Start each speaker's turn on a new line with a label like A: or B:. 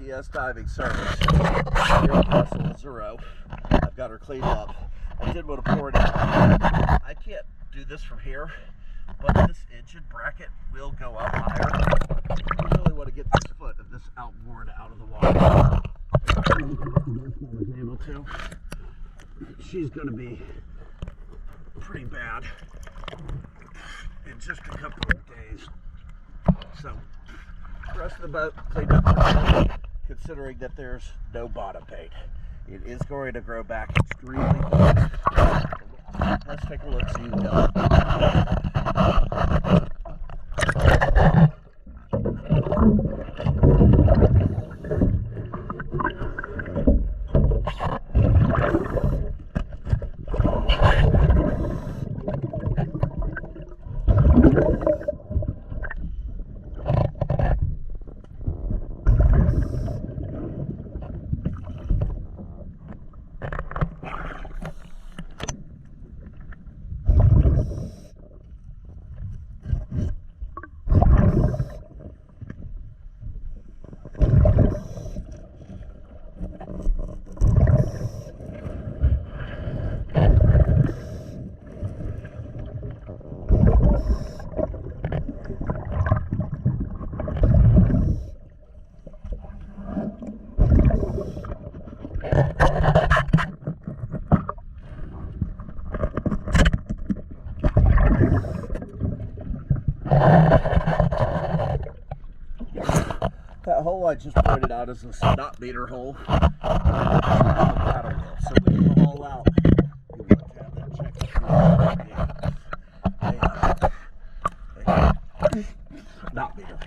A: CS diving service here at Castle Azurro. I've got her cleaned up. I did want to pour it in. I can't do this from here, but this engine bracket will go up higher. I really want to get this foot of this outboard out of the water. If I was able to. She's going to be pretty bad in just a couple of days. So, the rest of the boat cleaned up pretty well, considering that there's no bottom paint. It is going to grow back extremely fast. Let's take a look, see that hole I just pointed out is a knotmeter hole. Paddle wheel. So when you haul out, you want to have that checked. Knotmeter.